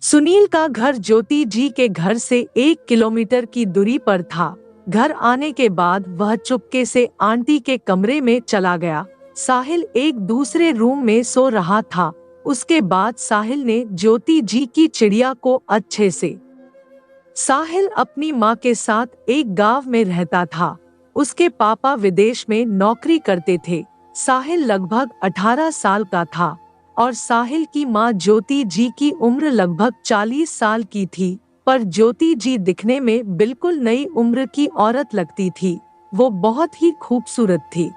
सुनील का घर ज्योति जी के घर से 1 किलोमीटर की दूरी पर था। घर आने के बाद वह चुपके से आंटी के कमरे में चला गया। साहिल एक दूसरे रूम में सो रहा था। उसके बाद साहिल ने ज्योति जी की चिड़िया को अच्छे से। साहिल अपनी माँ के साथ एक गांव में रहता था। उसके पापा विदेश में नौकरी करते थे। साहिल लगभग 18 साल का था और साहिल की माँ ज्योति जी की उम्र लगभग 40 साल की थी, पर ज्योति जी दिखने में बिल्कुल नई उम्र की औरत लगती थी। वो बहुत ही खूबसूरत थी।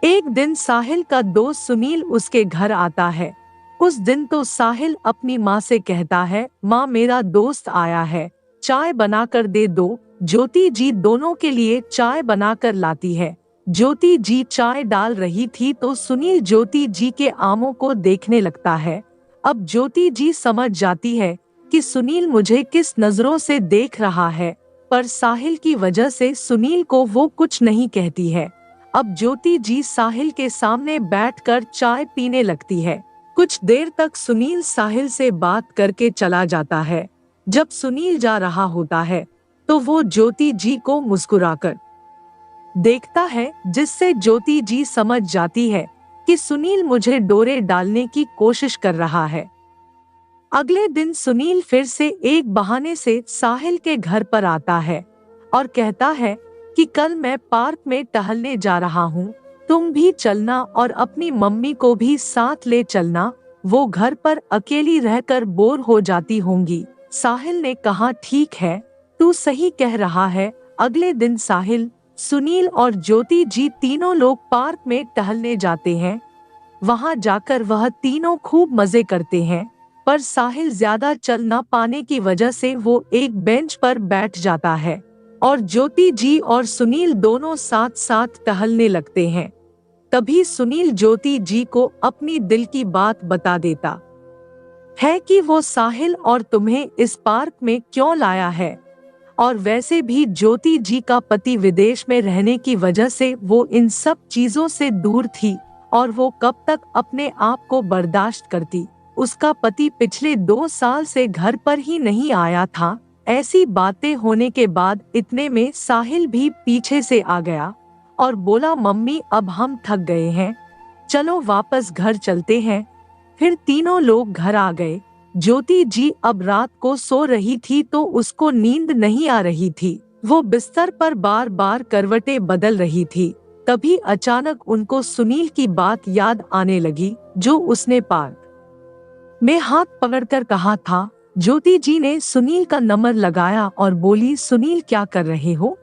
एक दिन साहिल का दोस्त सुनील उसके घर आता है। उस दिन तो साहिल अपनी माँ से कहता है, माँ मेरा दोस्त आया है, चाय बनाकर दे दो। ज्योति जी दोनों के लिए चाय बनाकर लाती है। ज्योति जी चाय डाल रही थी तो सुनील ज्योति जी के आंखों को देखने लगता है। अब ज्योति जी समझ जाती है कि सुनील मुझे किस नजरों से देख रहा है, पर साहिल की वजह से सुनील को वो कुछ नहीं कहती है। अब ज्योति जी साहिल के सामने बैठकर चाय पीने लगती है। कुछ देर तक सुनील साहिल से बात करके चला जाता है। जब सुनील जा रहा होता है तो वो ज्योति जी को मुस्कुराकर देखता है, जिससे ज्योति जी समझ जाती है कि सुनील मुझे डोरे डालने की कोशिश कर रहा है। अगले दिन सुनील फिर से एक बहाने से साहिल के घर पर आता है और कहता है कि कल मैं पार्क में टहलने जा रहा हूँ, तुम भी चलना और अपनी मम्मी को भी साथ ले चलना, वो घर पर अकेली रहकर बोर हो जाती होंगी। साहिल ने कहा, ठीक है, तू सही कह रहा है। अगले दिन साहिल, सुनील और ज्योति जी तीनों लोग पार्क में टहलने जाते हैं। वहां जाकर वह तीनों खूब मजे करते हैं, पर साहिल ज्यादा चल न पाने की वजह से वो एक बेंच पर बैठ जाता है और ज्योति जी और सुनील दोनों साथ साथ टहलने लगते हैं। तभी सुनील ज्योति जी को अपनी दिल की बात बता देता है कि वो साहिल और तुम्हें इस पार्क में क्यों लाया है, और वैसे भी ज्योति जी का पति विदेश में रहने की वजह से वो इन सब चीजों से दूर थी और वो कब तक अपने आप को बर्दाश्त करती। उसका पति पिछले 2 साल से घर पर ही नहीं आया था। ऐसी बातें होने के बाद इतने में साहिल भी पीछे से आ गया और बोला, मम्मी अब हम थक गए हैं, चलो वापस घर चलते हैं। फिर तीनों लोग घर आ गए। ज्योति जी अब रात को सो रही थी तो उसको नींद नहीं आ रही थी। वो बिस्तर पर बार बार करवटें बदल रही थी। तभी अचानक उनको सुनील की बात याद आने लगी जो उसने पार्क में हाथ पकड़कर कहा था। ज्योति जी ने सुनील का नंबर लगाया और बोली, सुनील क्या कर रहे हो?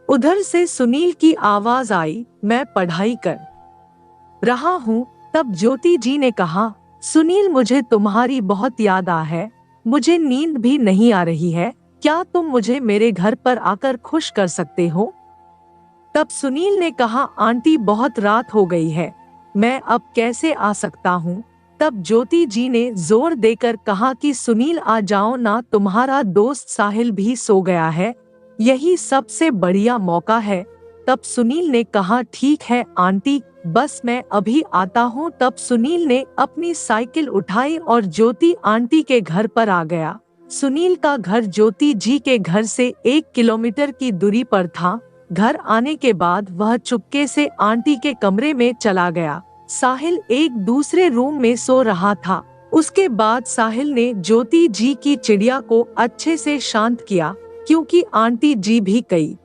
उधर से सुनील की आवाज आई, मैं पढ़ाई कर रहा हूँ। तब ज्योति जी ने कहा, सुनील मुझे तुम्हारी बहुत याद आ है, मुझे नींद भी नहीं आ रही है, क्या तुम मुझे मेरे घर पर आकर खुश कर सकते हो? तब सुनील ने कहा, आंटी बहुत रात हो गई है, मैं अब कैसे आ सकता हूँ? तब ज्योति जी ने जोर देकर कहा कि सुनील आ जाओ ना, तुम्हारा दोस्त साहिल भी सो गया है, यही सबसे बढ़िया मौका है। तब सुनील ने कहा, ठीक है आंटी, बस मैं अभी आता हूँ। तब सुनील ने अपनी साइकिल उठाई और ज्योति आंटी के घर पर आ गया। सुनील का घर ज्योति जी के घर से 1 किलोमीटर की दूरी पर था। घर आने के बाद वह चुपके से आंटी के कमरे में चला गया। साहिल एक दूसरे रूम में सो रहा था। उसके बाद साहिल ने ज्योति जी की चिड़िया को अच्छे से शांत किया, क्योंकि आंटी जी भी कई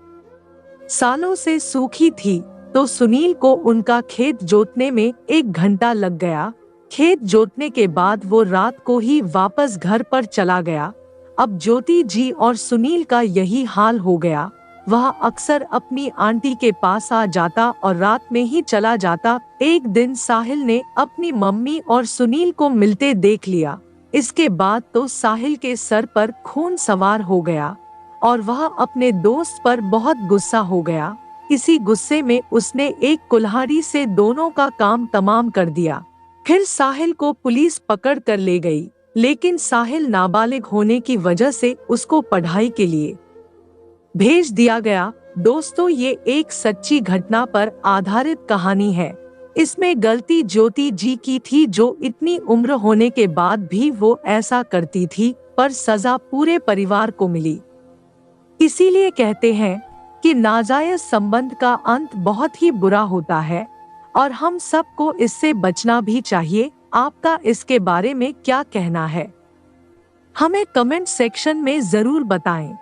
सालों से सूखी थी। तो सुनील को उनका खेत जोतने में 1 घंटा लग गया। खेत जोतने के बाद वो रात को ही वापस घर पर चला गया। अब ज्योति जी और सुनील का यही हाल हो गया। वह अक्सर अपनी आंटी के पास आ जाता और रात में ही चला जाता। एक दिन साहिल ने अपनी मम्मी और सुनील को मिलते देख लिया। इसके बाद तो साहिल के सर पर खून सवार हो गया और वह अपने दोस्त पर बहुत गुस्सा हो गया। इसी गुस्से में उसने एक कुल्हाड़ी से दोनों का काम तमाम कर दिया। फिर साहिल को पुलिस पकड़ कर ले गई, लेकिन साहिल नाबालिग होने की वजह से उसको पढ़ाई के लिए भेज दिया गया। दोस्तों, ये एक सच्ची घटना पर आधारित कहानी है। इसमें गलती ज्योति जी की थी, जो इतनी उम्र होने के बाद भी वो ऐसा करती थी, पर सजा पूरे परिवार को मिली। इसीलिए कहते हैं कि नाजायज संबंध का अंत बहुत ही बुरा होता है और हम सबको इससे बचना भी चाहिए। आपका इसके बारे में क्या कहना है? हमें कमेंट सेक्शन में जरूर बताएं।